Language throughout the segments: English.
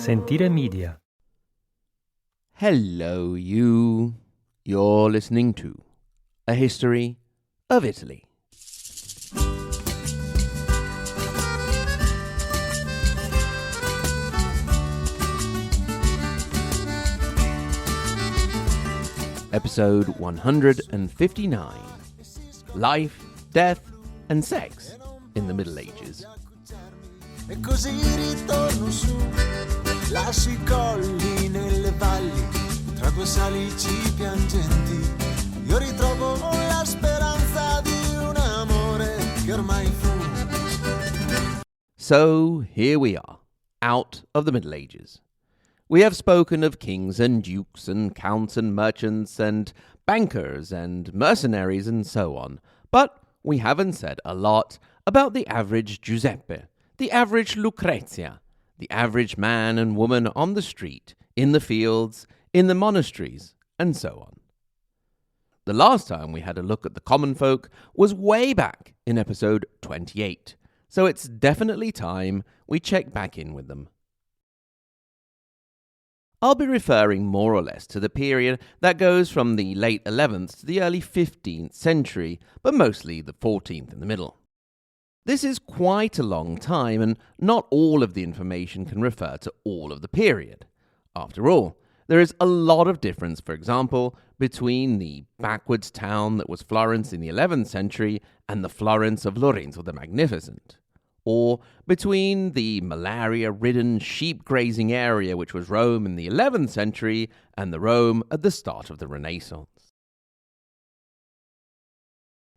Sentire Media. Hello, you. You're listening to A History of Italy. Episode 159. Life, Death and Sex in the Middle Ages. E così ritorno su, lascio I colli nelle valli, tra due salici piangenti, io ritrovo la speranza di un amore che ormai fu. So here we are, out of the Middle Ages. We have spoken of kings and dukes and counts and merchants and bankers and mercenaries and so on, but we haven't said a lot about the average Giuseppe, the average Lucrezia, the average man and woman on the street, in the fields, in the monasteries, and so on. The last time we had a look at the common folk was way back in episode 28, so it's definitely time we check back in with them. I'll be referring more or less to the period that goes from the late 11th to the early 15th century, but mostly the 14th in the middle. This is quite a long time, and not all of the information can refer to all of the period. After all, there is a lot of difference, for example, between the backwards town that was Florence in the 11th century and the Florence of Lorenzo the Magnificent, or between the malaria-ridden sheep-grazing area which was Rome in the 11th century and the Rome at the start of the Renaissance.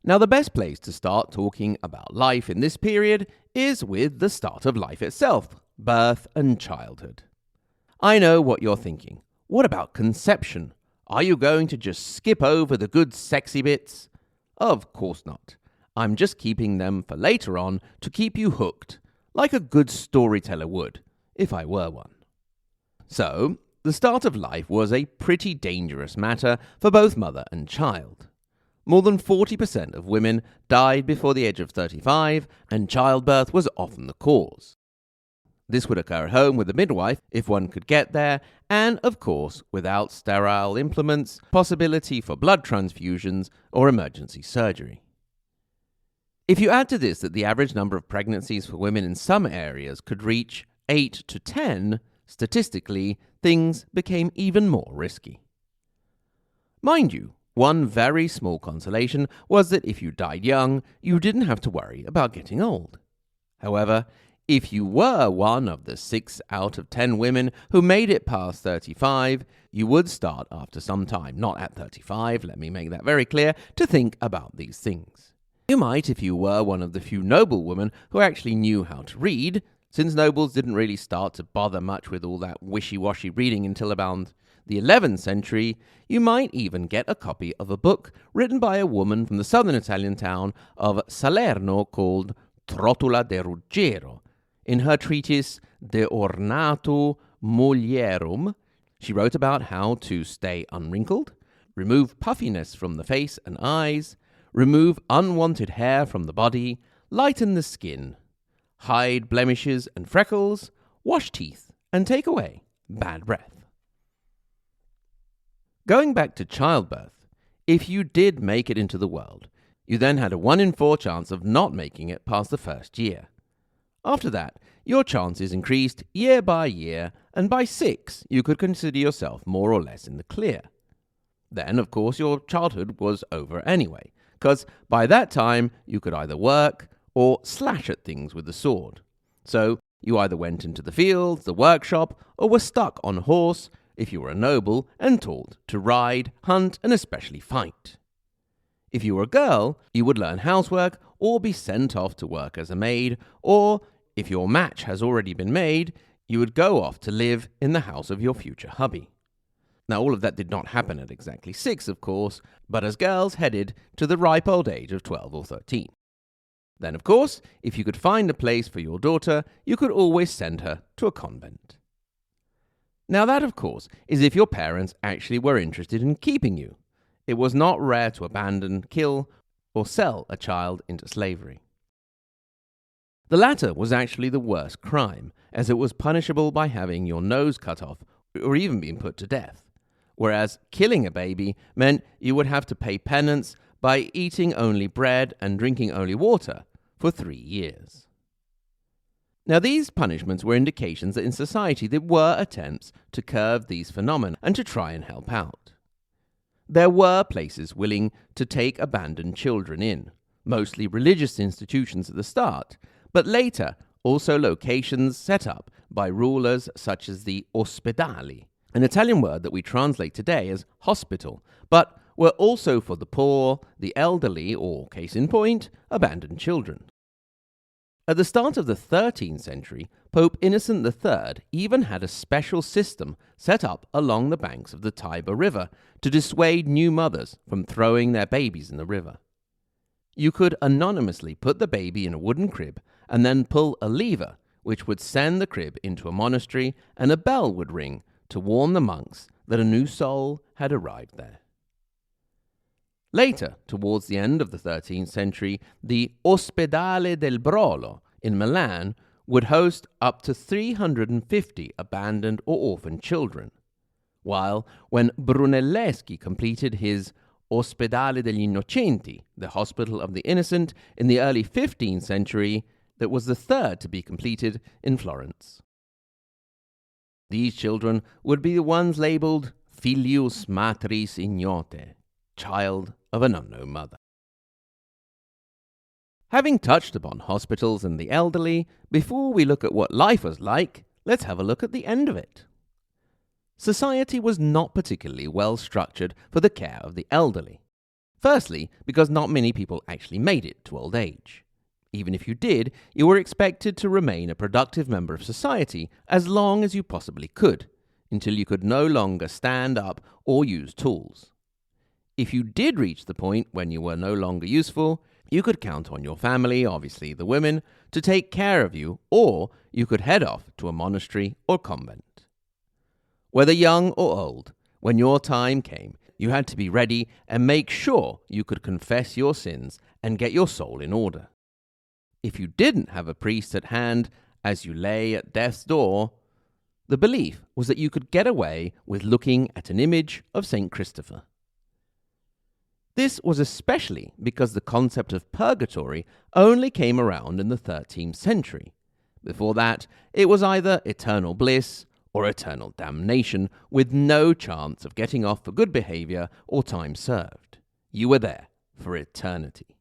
Now, the best place to start talking about life in this period is with the start of life itself, birth and childhood. I know what you're thinking. What about conception? Are you going to just skip over the good sexy bits? Of course not. I'm just keeping them for later on to keep you hooked, like a good storyteller would, if I were one. So, the start of life was a pretty dangerous matter for both mother and child. More than 40% of women died before the age of 35, and childbirth was often the cause. This would occur at home with a midwife, if one could get there, and, of course, without sterile implements, possibility for blood transfusions or emergency surgery. If you add to this that the average number of pregnancies for women in some areas could reach 8 to 10, statistically, things became even more risky. Mind you, one very small consolation was that if you died young, you didn't have to worry about getting old. However, if you were one of the 6 out of 10 women who made it past 35, you would start after some time, not at 35, let me make that very clear, to think about these things. You might if you were one of the few noble women who actually knew how to read, since nobles didn't really start to bother much with all that wishy-washy reading until about the 11th century. You might even get a copy of a book written by a woman from the southern Italian town of Salerno called Trotula de Ruggiero. In her treatise De Ornato Mulierum, she wrote about how to stay unwrinkled, remove puffiness from the face and eyes, remove unwanted hair from the body, lighten the skin, hide blemishes and freckles, wash teeth, and take away bad breath. Going back to childbirth, if you did make it into the world, you then had a 1 in 4 chance of not making it past the first year. After that, your chances increased year by year, and by 6, you could consider yourself more or less in the clear. Then, of course, your childhood was over anyway, because by that time you could either work or slash at things with the sword. So you either went into the fields, the workshop, or were stuck on a horse, if you were a noble, and taught to ride, hunt, and especially fight. If you were a girl, you would learn housework or be sent off to work as a maid, or, if your match has already been made, you would go off to live in the house of your future hubby. Now, all of that did not happen at exactly 6, of course, but as girls headed to the ripe old age of 12 or 13. Then, of course, if you could find a place for your daughter, you could always send her to a convent. Now that, of course, is if your parents actually were interested in keeping you. It was not rare to abandon, kill, or sell a child into slavery. The latter was actually the worst crime, as it was punishable by having your nose cut off or even being put to death, whereas killing a baby meant you would have to pay penance by eating only bread and drinking only water for 3 years. Now, these punishments were indications that in society there were attempts to curb these phenomena and to try and help out. There were places willing to take abandoned children in, mostly religious institutions at the start, but later also locations set up by rulers such as the ospedali, an Italian word that we translate today as hospital, but were also for the poor, the elderly, or, case in point, abandoned children. At the start of the 13th century, Pope Innocent III even had a special system set up along the banks of the Tiber River to dissuade new mothers from throwing their babies in the river. You could anonymously put the baby in a wooden crib and then pull a lever which would send the crib into a monastery, and a bell would ring to warn the monks that a new soul had arrived there. Later, towards the end of the 13th century, the Ospedale del Brolo in Milan would host up to 350 abandoned or orphaned children, while when Brunelleschi completed his Ospedale degli Innocenti, the Hospital of the Innocent, in the early 15th century, that was the third to be completed in Florence. These children would be the ones labeled filius matris ignote, child of an unknown mother. Having touched upon hospitals and the elderly, before we look at what life was like, let's have a look at the end of it. Society was not particularly well structured for the care of the elderly. Firstly, because not many people actually made it to old age. Even if you did, you were expected to remain a productive member of society as long as you possibly could, until you could no longer stand up or use tools. If you did reach the point when you were no longer useful, you could count on your family, obviously the women, to take care of you, or you could head off to a monastery or convent. Whether young or old, when your time came, you had to be ready and make sure you could confess your sins and get your soul in order. If you didn't have a priest at hand as you lay at death's door, the belief was that you could get away with looking at an image of St. Christopher. This was especially because the concept of purgatory only came around in the 13th century. Before that, it was either eternal bliss or eternal damnation, with no chance of getting off for good behavior or time served. You were there for eternity.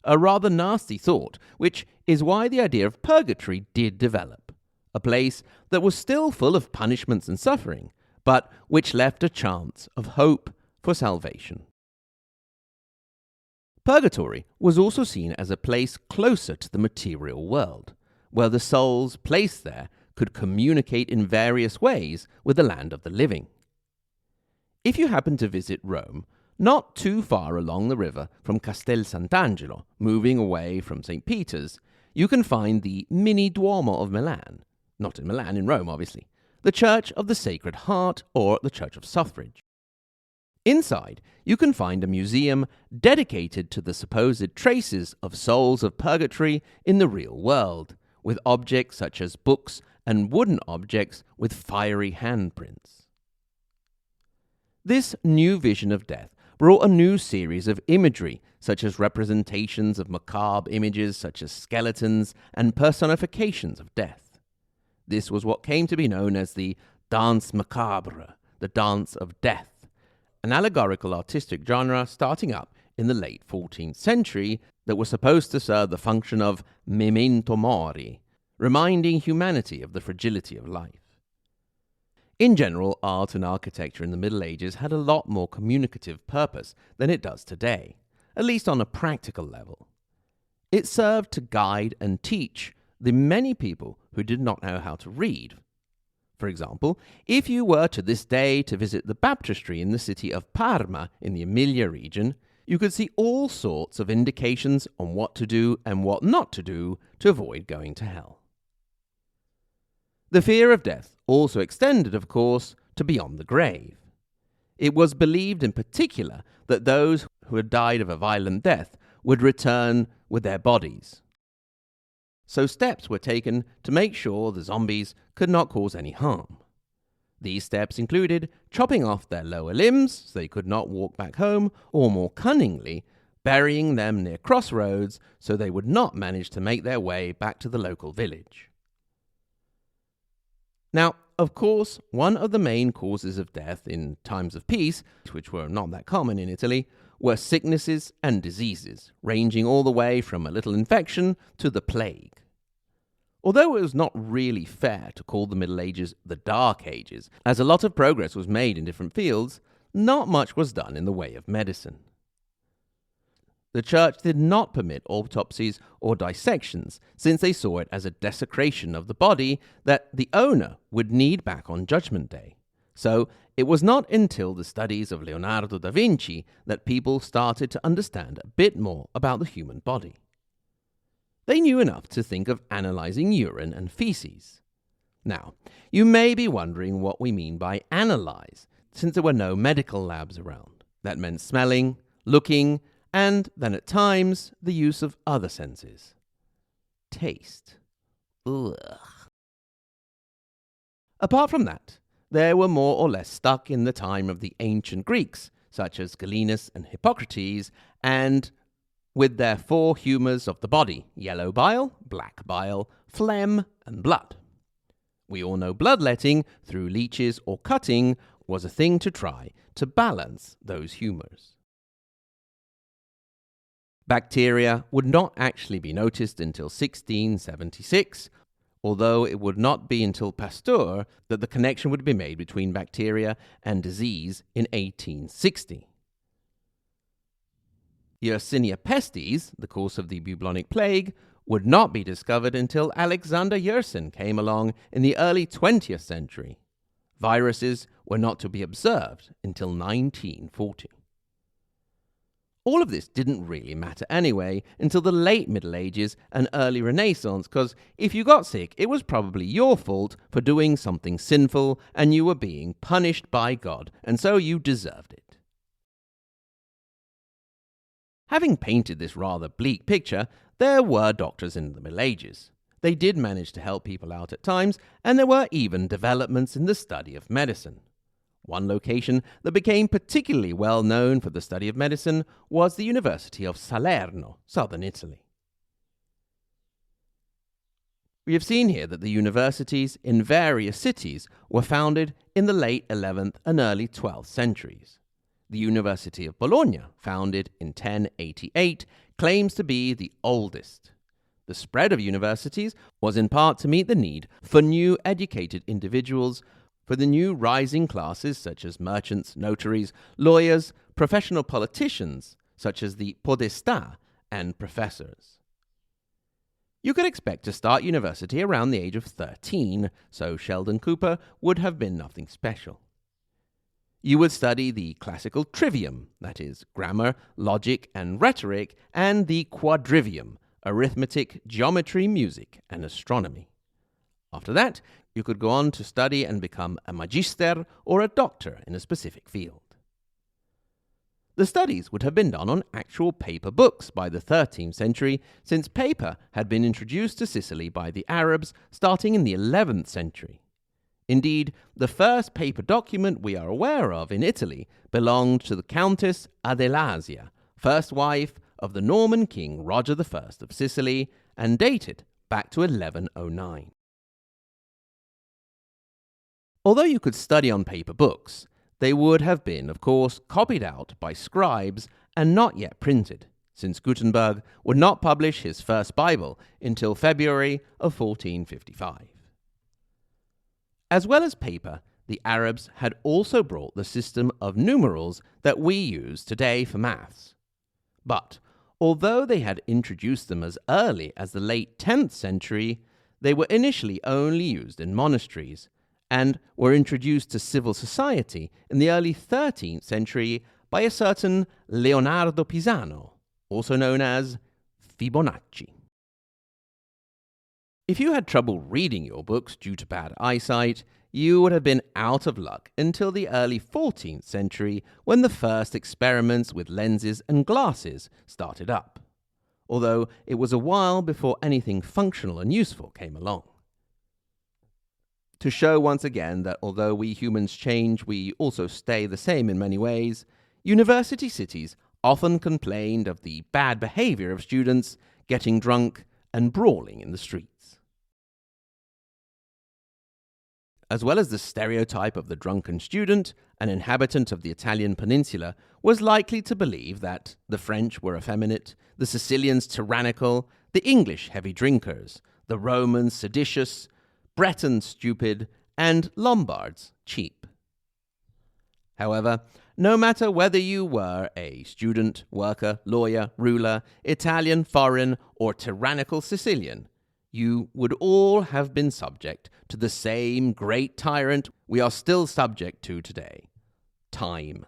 A rather nasty thought, which is why the idea of purgatory did develop. A place that was still full of punishments and suffering, but which left a chance of hope for salvation. Purgatory was also seen as a place closer to the material world, where the souls placed there could communicate in various ways with the land of the living. If you happen to visit Rome, not too far along the river from Castel Sant'Angelo, moving away from St. Peter's, you can find the Mini Duomo of Milan, not in Milan, in Rome obviously, the Church of the Sacred Heart or the Church of Suffrage. Inside, you can find a museum dedicated to the supposed traces of souls of purgatory in the real world, with objects such as books and wooden objects with fiery handprints. This new vision of death brought a new series of imagery, such as representations of macabre images such as skeletons and personifications of death. This was what came to be known as the danse macabre, the dance of death, an allegorical artistic genre starting up in the late 14th century that was supposed to serve the function of memento mori, reminding humanity of the fragility of life. In general, art and architecture in the Middle Ages had a lot more communicative purpose than it does today, at least on a practical level. It served to guide and teach the many people who did not know how to read. For example, if you were to this day to visit the baptistry in the city of Parma in the Emilia region, you could see all sorts of indications on what to do and what not to do to avoid going to hell. The fear of death also extended, of course, to beyond the grave. It was believed in particular that those who had died of a violent death would return with their bodies. so steps were taken to make sure the zombies could not cause any harm. These steps included chopping off their lower limbs so they could not walk back home, or more cunningly, burying them near crossroads so they would not manage to make their way back to the local village. Now, of course, one of the main causes of death in times of peace, which were not that common in Italy, were sicknesses and diseases, ranging all the way from a little infection to the plague. Although it was not really fair to call the Middle Ages the Dark Ages, as a lot of progress was made in different fields, not much was done in the way of medicine. The church did not permit autopsies or dissections, since they saw it as a desecration of the body that the owner would need back on Judgment Day. So it was not until the studies of Leonardo da Vinci that people started to understand a bit more about the human body. They knew enough to think of analyzing urine and feces. Now, you may be wondering what we mean by analyze, since there were no medical labs around. That meant smelling, looking, and then at times the use of other senses. Taste. Ugh. Apart from that, there were more or less stuck in the time of the ancient Greeks, such as Galenus and Hippocrates, and with their 4 humours of the body: yellow bile, black bile, phlegm, and blood. We all know bloodletting through leeches or cutting was a thing to try to balance those humours. Bacteria would not actually be noticed until 1676, although it would not be until Pasteur that the connection would be made between bacteria and disease in 1860. Yersinia pestis, the cause of the bubonic plague, would not be discovered until Alexander Yersin came along in the early 20th century. Viruses were not to be observed until 1940. All of this didn't really matter anyway until the late Middle Ages and early Renaissance, because if you got sick, it was probably your fault for doing something sinful and you were being punished by God, and so you deserved it. Having painted this rather bleak picture, there were doctors in the Middle Ages. They did manage to help people out at times, and there were even developments in the study of medicine. One location that became particularly well known for the study of medicine was the University of Salerno, southern Italy. We have seen here that the universities in various cities were founded in the late 11th and early 12th centuries. The University of Bologna, founded in 1088, claims to be the oldest. The spread of universities was in part to meet the need for new educated individuals, for the new rising classes such as merchants, notaries, lawyers, professional politicians such as the podestà, and professors. You could expect to start university around the age of 13, so Sheldon Cooper would have been nothing special. You would study the classical trivium, that is, grammar, logic, and rhetoric, and the quadrivium, arithmetic, geometry, music, and astronomy. After that, you could go on to study and become a magister or a doctor in a specific field. The studies would have been done on actual paper books by the 13th century, since paper had been introduced to Sicily by the Arabs starting in the 11th century. Indeed, the first paper document we are aware of in Italy belonged to the Countess Adelasia, first wife of the Norman king Roger I of Sicily, and dated back to 1109. Although you could study on paper books, they would have been, of course, copied out by scribes and not yet printed, since Gutenberg would not publish his first Bible until February of 1455. As well as paper, the Arabs had also brought the system of numerals that we use today for maths. But although they had introduced them as early as the late 10th century, they were initially only used in monasteries, and were introduced to civil society in the early 13th century by a certain Leonardo Pisano, also known as Fibonacci. If you had trouble reading your books due to bad eyesight, you would have been out of luck until the early 14th century, when the first experiments with lenses and glasses started up. although it was a while before anything functional and useful came along. To show once again that although we humans change, we also stay the same in many ways, university cities often complained of the bad behavior of students getting drunk and brawling in the streets. As well as the stereotype of the drunken student, an inhabitant of the Italian peninsula was likely to believe that the French were effeminate, the Sicilians tyrannical, the English heavy drinkers, the Romans seditious, Bretons stupid, and Lombards cheap. However, no matter whether you were a student, worker, lawyer, ruler, Italian, foreign, or tyrannical Sicilian, you would all have been subject to the same great tyrant we are still subject to today: time.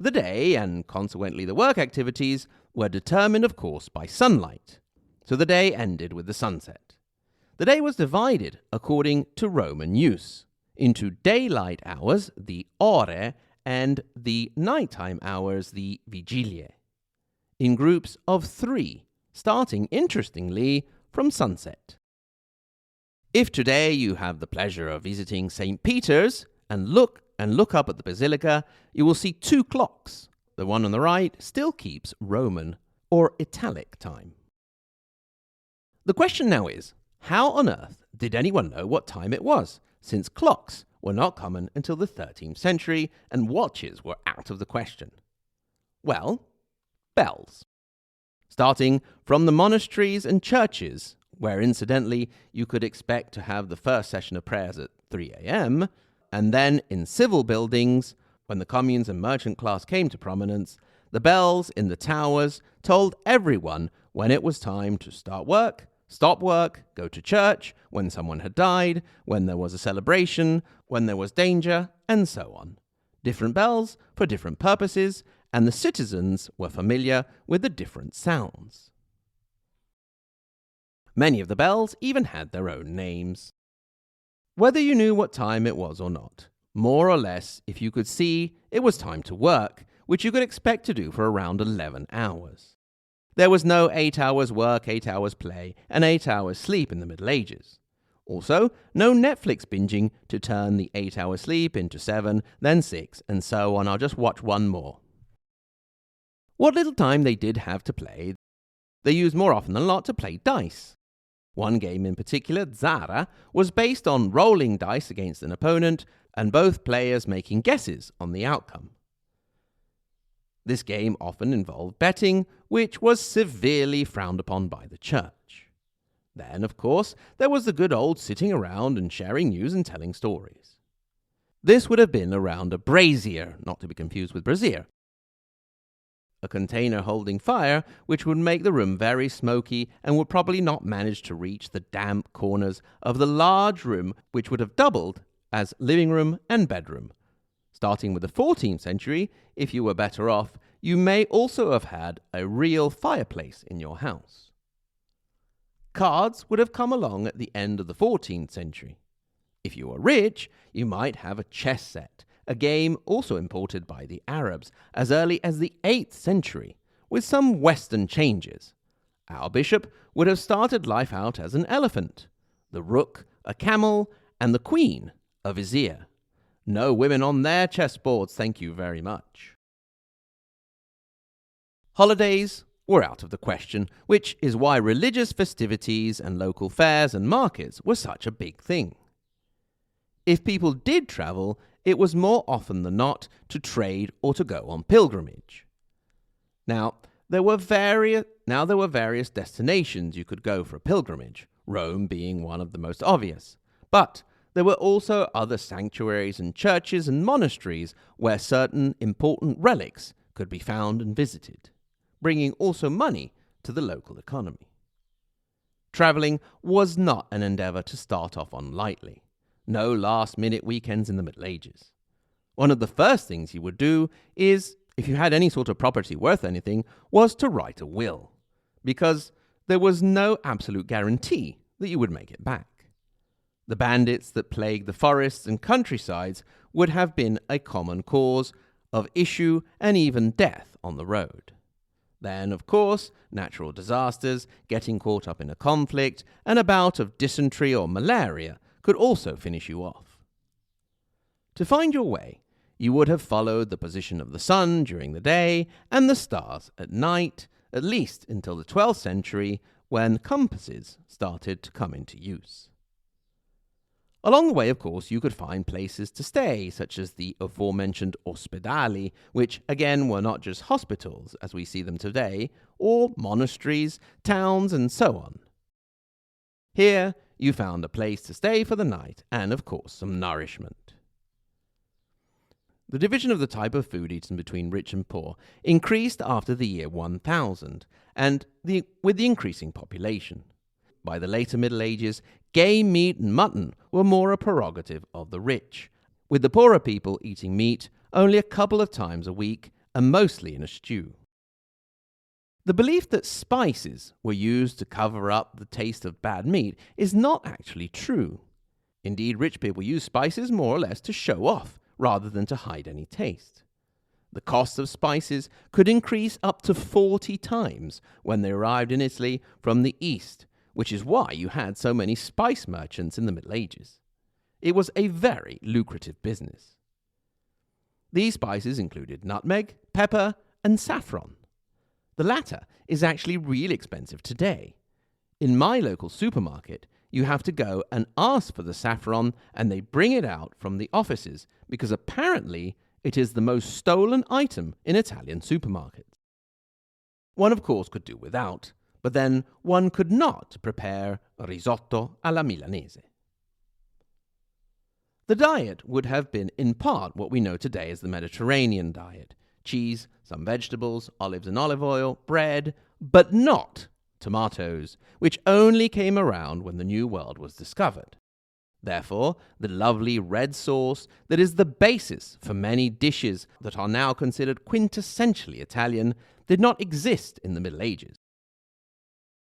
The day, and consequently the work activities, were determined, of course, by sunlight, so the day ended with the sunset. The day was divided, according to Roman use, into daylight hours, the ore, and the nighttime hours, the vigilie, in groups of 3, starting, interestingly, from sunset. If today you have the pleasure of visiting St. Peter's and look up at the basilica, you will see 2 clocks. The one on the right still keeps Roman or Italic time. The question now is, how on earth did anyone know what time it was, since clocks were not common until the 13th century and watches were out of the question? Well, bells. Starting from the monasteries and churches, where incidentally you could expect to have the first session of prayers at 3 a.m., and then in civil buildings, when the communes and merchant class came to prominence, the bells in the towers told everyone when it was time to start work, stop work, go to church, when someone had died, when there was a celebration, when there was danger, and so on. Different bells for different purposes, and the citizens were familiar with the different sounds. Many of the bells even had their own names. Whether you knew what time it was or not, more or less, if you could see, it was time to work, which you could expect to do for around 11 hours. There was no 8 hours work, 8 hours play, and 8 hours sleep in the Middle Ages. Also, no Netflix binging to turn the 8 hour sleep into 7, then 6, and so on. I'll just watch one more. What little time they did have to play, they used more often than not to play dice. One game in particular, Zara, was based on rolling dice against an opponent and both players making guesses on the outcome. This game often involved betting, which was severely frowned upon by the church. Then, of course, there was the good old sitting around and sharing news and telling stories. This would have been around a brazier, not to be confused with brazier, a container holding fire, which would make the room very smoky and would probably not manage to reach the damp corners of the large room, which would have doubled as living room and bedroom. Starting with the 14th century, if you were better off, you may also have had a real fireplace in your house. Cards would have come along at the end of the 14th century. If you were rich, you might have a chess set, a game also imported by the Arabs as early as the 8th century, with some Western changes. Our bishop would have started life out as an elephant, the rook a camel, and the queen a vizier. No women on their chessboards, thank you very much. Holidays were out of the question, which is why religious festivities and local fairs and markets were such a big thing. If people did travel, it was more often than not to trade or to go on pilgrimage. Now there were various destinations you could go for a pilgrimage, Rome being one of the most obvious. But there were also other sanctuaries and churches and monasteries where certain important relics could be found and visited, bringing also money to the local economy. Travelling was not an endeavour to start off on lightly. No last-minute weekends in the Middle Ages. One of the first things you would do is, if you had any sort of property worth anything, was to write a will, because there was no absolute guarantee that you would make it back. The bandits that plagued the forests and countrysides would have been a common cause of issue and even death on the road. Then, of course, natural disasters, getting caught up in a conflict, and a bout of dysentery or malaria could also finish you off. To find your way, you would have followed the position of the sun during the day and the stars at night, at least until the 12th century, when compasses started to come into use. Along the way, of course, you could find places to stay, such as the aforementioned ospedali, which again were not just hospitals as we see them today, or monasteries, towns, and so on. Here, you found a place to stay for the night and, of course, some nourishment. The division of the type of food eaten between rich and poor increased after the year 1000, and with the increasing population. By the later Middle Ages, game meat and mutton were more a prerogative of the rich, with the poorer people eating meat only a couple of times a week and mostly in a stew. The belief that spices were used to cover up the taste of bad meat is not actually true. Indeed, rich people used spices more or less to show off rather than to hide any taste. The cost of spices could increase up to 40 times when they arrived in Italy from the east, which is why you had so many spice merchants in the Middle Ages. It was a very lucrative business. These spices included nutmeg, pepper, and saffron. The latter is actually really expensive today. In my local supermarket, you have to go and ask for the saffron, and they bring it out from the offices because apparently it is the most stolen item in Italian supermarkets. One, of course, could do without, but then one could not prepare risotto alla milanese. The diet would have been in part what we know today as the Mediterranean diet: cheese, some vegetables, olives and olive oil, bread, but not tomatoes, which only came around when the New World was discovered. Therefore, the lovely red sauce that is the basis for many dishes that are now considered quintessentially Italian did not exist in the Middle Ages.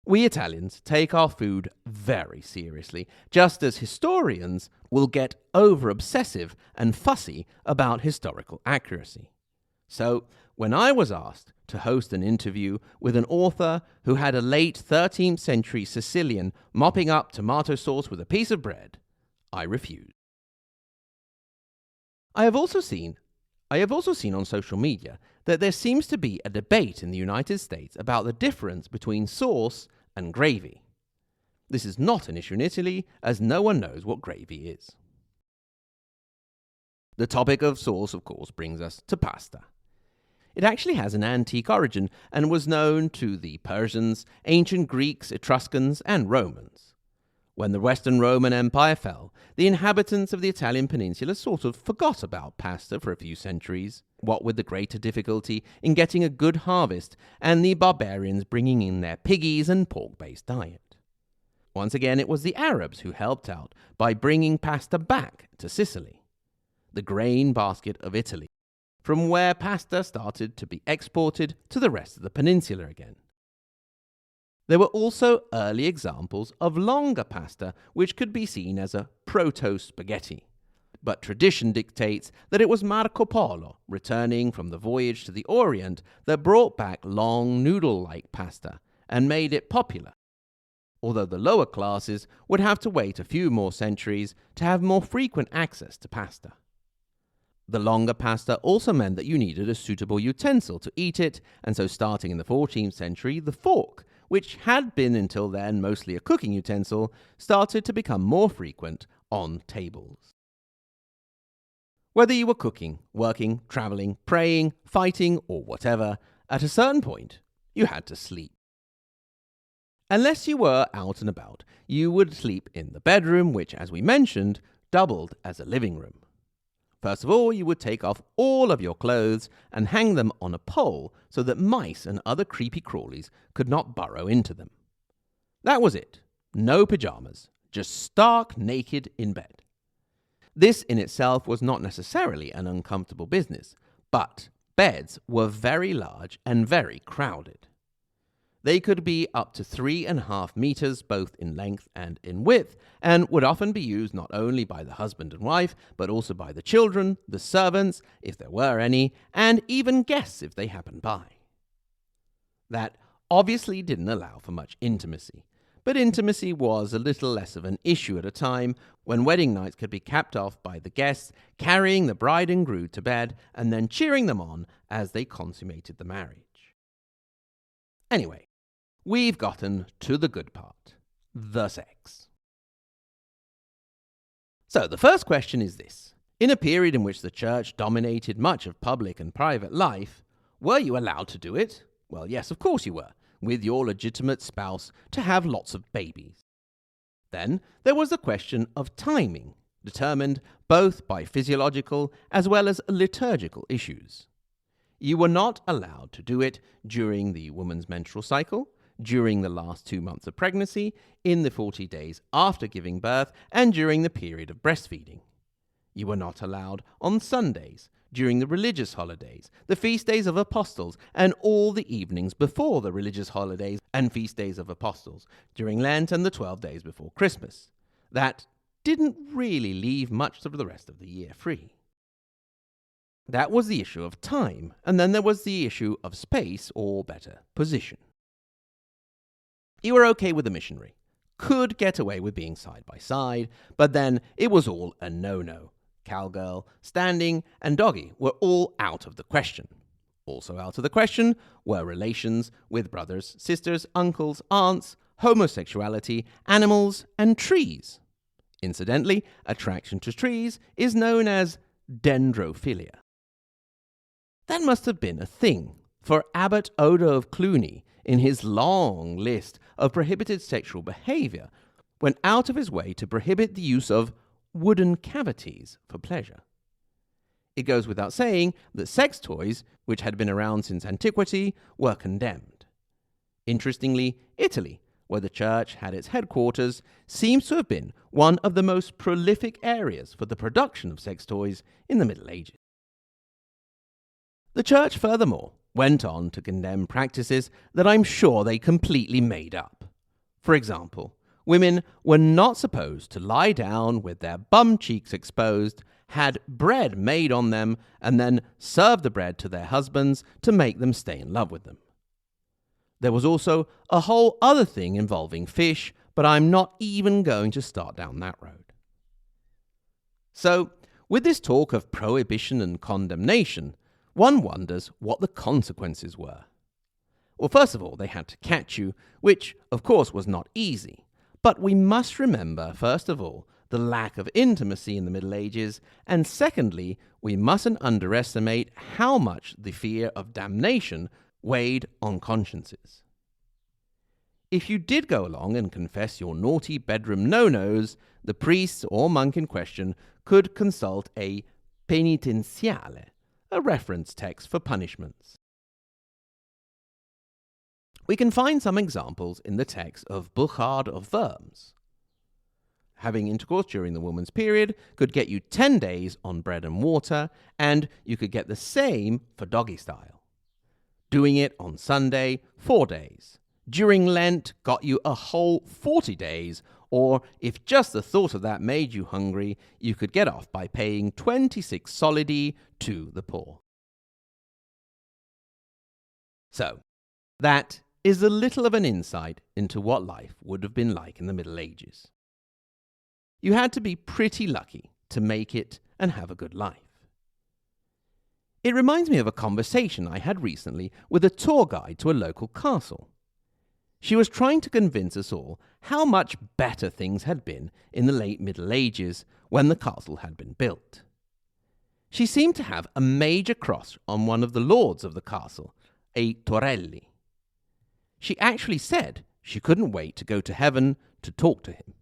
We Italians take our food very seriously, just as historians will get over-obsessive and fussy about historical accuracy. So, when I was asked to host an interview with an author who had a late 13th century Sicilian mopping up tomato sauce with a piece of bread, I refused. I have also seen on social media that there seems to be a debate in the United States about the difference between sauce and gravy. This is not an issue in Italy, as no one knows what gravy is. The topic of sauce, of course, brings us to pasta. It actually has an antique origin and was known to the Persians, ancient Greeks, Etruscans, and Romans. When the Western Roman Empire fell, the inhabitants of the Italian peninsula sort of forgot about pasta for a few centuries, what with the greater difficulty in getting a good harvest and the barbarians bringing in their piggies and pork-based diet. Once again, it was the Arabs who helped out by bringing pasta back to Sicily, the grain basket of Italy, from where pasta started to be exported to the rest of the peninsula again. There were also early examples of longer pasta, which could be seen as a proto-spaghetti. But tradition dictates that it was Marco Polo, returning from the voyage to the Orient, that brought back long noodle-like pasta and made it popular, although the lower classes would have to wait a few more centuries to have more frequent access to pasta. The longer pasta also meant that you needed a suitable utensil to eat it, and so starting in the 14th century, the fork, which had been until then mostly a cooking utensil, started to become more frequent on tables. Whether you were cooking, working, traveling, praying, fighting, or whatever, at a certain point, you had to sleep. Unless you were out and about, you would sleep in the bedroom, which, as we mentioned, doubled as a living room. First of all, you would take off all of your clothes and hang them on a pole so that mice and other creepy crawlies could not burrow into them. That was it. No pajamas, just stark naked in bed. This in itself was not necessarily an uncomfortable business, but beds were very large and very crowded. They could be up to 3.5 meters both in length and in width, and would often be used not only by the husband and wife, but also by the children, the servants, if there were any, and even guests if they happened by. That obviously didn't allow for much intimacy, but intimacy was a little less of an issue at a time when wedding nights could be capped off by the guests carrying the bride and groom to bed and then cheering them on as they consummated the marriage. Anyway, we've gotten to the good part, the sex. So the first question is this. In a period in which the church dominated much of public and private life, were you allowed to do it? Well, yes, of course you were, with your legitimate spouse to have lots of babies. Then there was the question of timing, determined both by physiological as well as liturgical issues. You were not allowed to do it during the woman's menstrual cycle, during the last 2 months of pregnancy, in the 40 days after giving birth, and during the period of breastfeeding. You were not allowed on Sundays, during the religious holidays, the feast days of apostles, and all the evenings before the religious holidays and feast days of apostles, during Lent and the 12 days before Christmas. That didn't really leave much of the rest of the year free. That was the issue of time, and then there was the issue of space, or better, position. You were okay with the missionary, could get away with being side by side, but then it was all a no-no. Cowgirl, standing, and doggy were all out of the question. Also out of the question were relations with brothers, sisters, uncles, aunts, homosexuality, animals, and trees. Incidentally, attraction to trees is known as dendrophilia. That must have been a thing, for Abbot Odo of Cluny, in his long list of prohibited sexual behavior, went out of his way to prohibit the use of wooden cavities for pleasure. It goes without saying that sex toys, which had been around since antiquity, were condemned. Interestingly, Italy, where the church had its headquarters, seems to have been one of the most prolific areas for the production of sex toys in the Middle Ages. The church, furthermore, went on to condemn practices that I'm sure they completely made up. For example, women were not supposed to lie down with their bum cheeks exposed, had bread made on them, and then serve the bread to their husbands to make them stay in love with them. There was also a whole other thing involving fish, but I'm not even going to start down that road. So, with this talk of prohibition and condemnation, one wonders what the consequences were. Well, first of all, they had to catch you, which, of course, was not easy. But we must remember, first of all, the lack of intimacy in the Middle Ages, and secondly, we mustn't underestimate how much the fear of damnation weighed on consciences. If you did go along and confess your naughty bedroom no-nos, the priest or monk in question could consult a penitenziale, a reference text for punishments. We can find some examples in the text of Burchard of Worms. Having intercourse during the woman's period could get you 10 days on bread and water, and you could get the same for doggy style. Doing it on Sunday, 4 days. During Lent got you a whole 40 days, or if just the thought of that made you hungry, you could get off by paying 26 solidi to the poor. So, that is a little of an insight into what life would have been like in the Middle Ages. You had to be pretty lucky to make it and have a good life. It reminds me of a conversation I had recently with a tour guide to a local castle. She was trying to convince us all how much better things had been in the late Middle Ages when the castle had been built. She seemed to have a major cross on one of the lords of the castle, a Torelli. She actually said she couldn't wait to go to heaven to talk to him.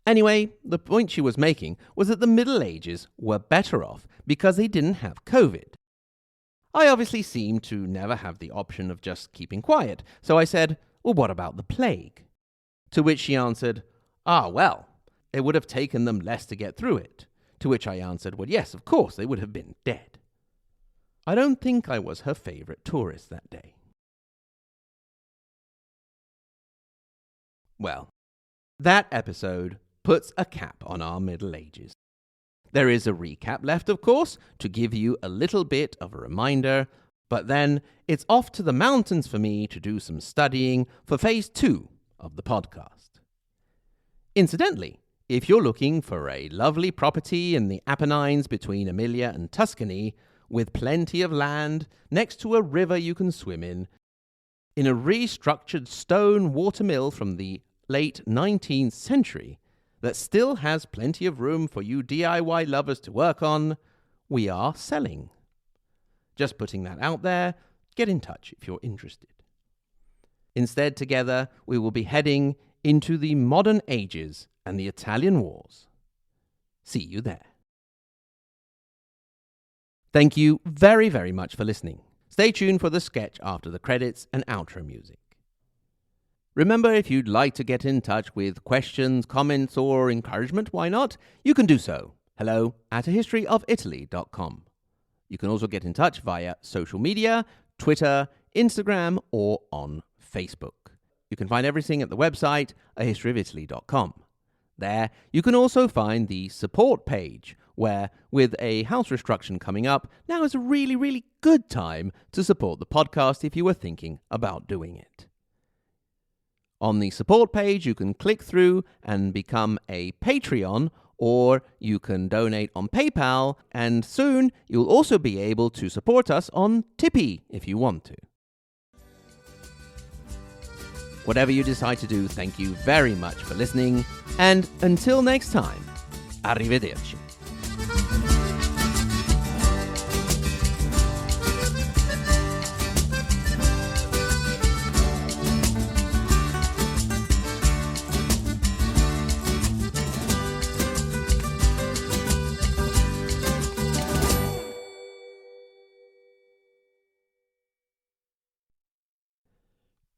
Anyway, the point she was making was that the Middle Ages were better off because they didn't have COVID. I obviously seemed to never have the option of just keeping quiet, so I said, well, what about the plague? To which she answered, well, it would have taken them less to get through it. To which I answered, well, yes, of course, they would have been dead. I don't think I was her favourite tourist that day. Well, that episode puts a cap on our Middle Ages. There is a recap left, of course, to give you a little bit of a reminder, But then it's off to the mountains for me to do some studying for phase 2 of the podcast. Incidentally, if you're looking for a lovely property in the Apennines between Emilia and Tuscany, with plenty of land, next to a river you can swim in a restructured stone watermill from the late 19th century that still has plenty of room for you DIY lovers to work on, we are selling. Just putting that out there, get in touch if you're interested. Instead, together, we will be heading into the modern ages and the Italian wars. See you there. Thank you very, very much for listening. Stay tuned for the sketch after the credits and outro music. Remember, if you'd like to get in touch with questions, comments, or encouragement, why not? You can do so. hello@ahistoryofitaly.com. You can also get in touch via social media, Twitter, Instagram, or on Facebook. You can find everything at the website, ahistoryofitaly.com. There, you can also find the support page, where, with a house restructuring coming up, now is a really, really good time to support the podcast if you were thinking about doing it. On the support page, you can click through and become a Patreon, or you can donate on PayPal, and soon you'll also be able to support us on Tippy if you want to. Whatever you decide to do, thank you very much for listening, and until next time, arrivederci.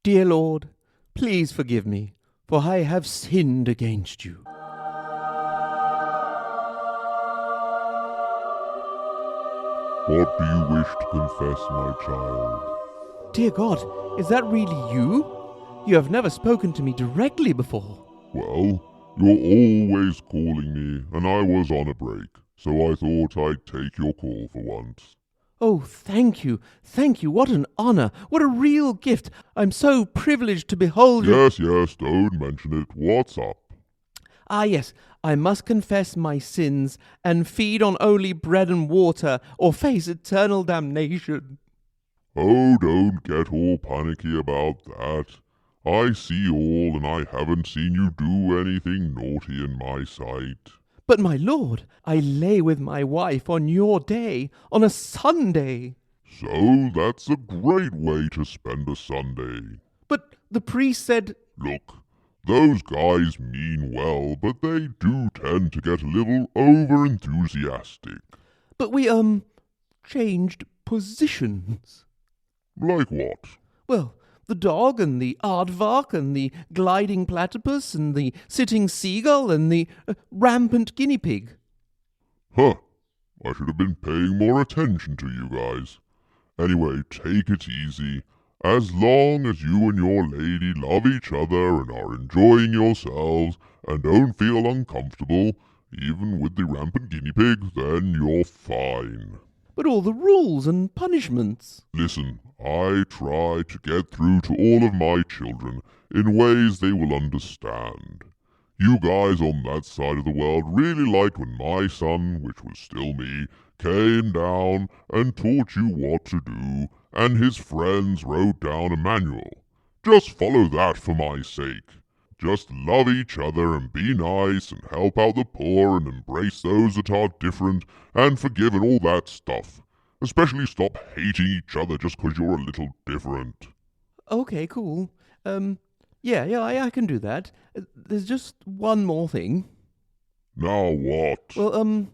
Dear Lord, please forgive me, for I have sinned against you. What do you wish to confess, my child? Dear God, is that really you? You have never spoken to me directly before. Well, you're always calling me, and I was on a break, so I thought I'd take your call for once. Oh, thank you. What an honor. What a real gift. I'm so privileged to behold you. Yes, don't mention it. What's up? Ah, yes, I must confess my sins and feed on only bread and water or face eternal damnation. Oh, don't get all panicky about that. I see all, and I haven't seen you do anything naughty in my sight. But, my lord, I lay with my wife on your day, on a Sunday. So that's a great way to spend a Sunday. But the priest said... Look, those guys mean well, but they do tend to get a little over-enthusiastic. But we, changed positions. Like what? Well, the dog and the aardvark and the gliding platypus and the sitting seagull and the rampant guinea pig. Huh. I should have been paying more attention to you guys. Anyway, take it easy. As long as you and your lady love each other and are enjoying yourselves and don't feel uncomfortable, even with the rampant guinea pig, then you're fine. But all the rules and punishments. Listen, I try to get through to all of my children in ways they will understand. You guys on that side of the world really liked when my son, which was still me, came down and taught you what to do, and his friends wrote down a manual. Just follow that for my sake. Just love each other and be nice and help out the poor and embrace those that are different and forgive and all that stuff. Especially stop hating each other just 'cause you're a little different. Okay, cool. I can do that. There's just one more thing. Now what? Well,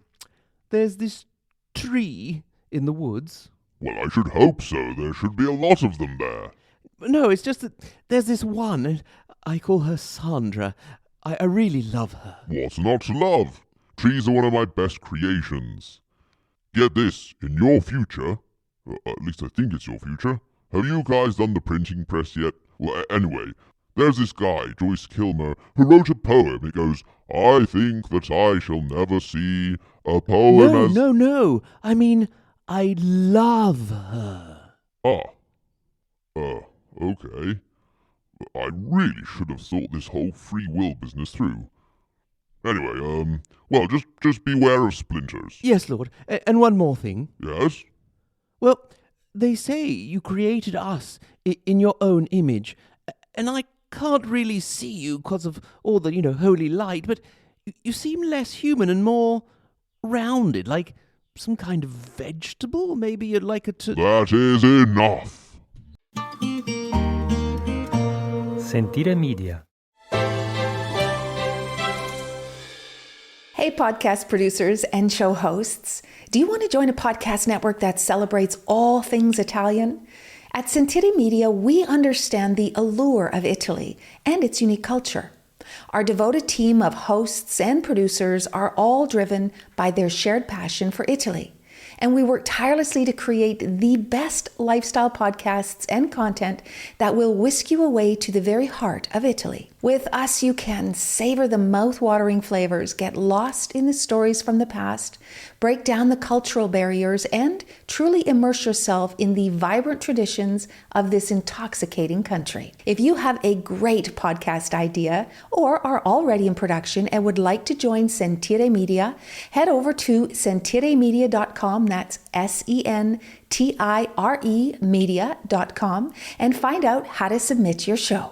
there's this tree in the woods. Well, I should hope so. There should be a lot of them there. No, it's just that there's this one, and I call her Sandra. I really love her. What's not to love? Trees are one of my best creations. Get this, in your future, at least I think it's your future, have you guys done the printing press yet? Well, anyway, there's this guy, Joyce Kilmer, who wrote a poem. It goes, I think that I shall never see a poem as... No. I mean, I love her. Ah, okay. I really should have thought this whole free will business through. Anyway, well, just beware of splinters. Yes, Lord. And one more thing. Yes? Well, they say you created us in your own image, and I can't really see you because of all the, holy light, but you seem less human and more rounded, like some kind of vegetable. Maybe you'd like it to... That is enough. Sentire Media. Hey, podcast producers and show hosts. Do you want to join a podcast network that celebrates all things Italian? At Sentire Media, we understand the allure of Italy and its unique culture. Our devoted team of hosts and producers are all driven by their shared passion for Italy. And we work tirelessly to create the best lifestyle podcasts and content that will whisk you away to the very heart of Italy. With us, you can savor the mouth-watering flavors, get lost in the stories from the past, break down the cultural barriers, and truly immerse yourself in the vibrant traditions of this intoxicating country. If you have a great podcast idea or are already in production and would like to join Sentire Media, head over to sentiremedia.com, that's SENTIRE media.com, and find out how to submit your show.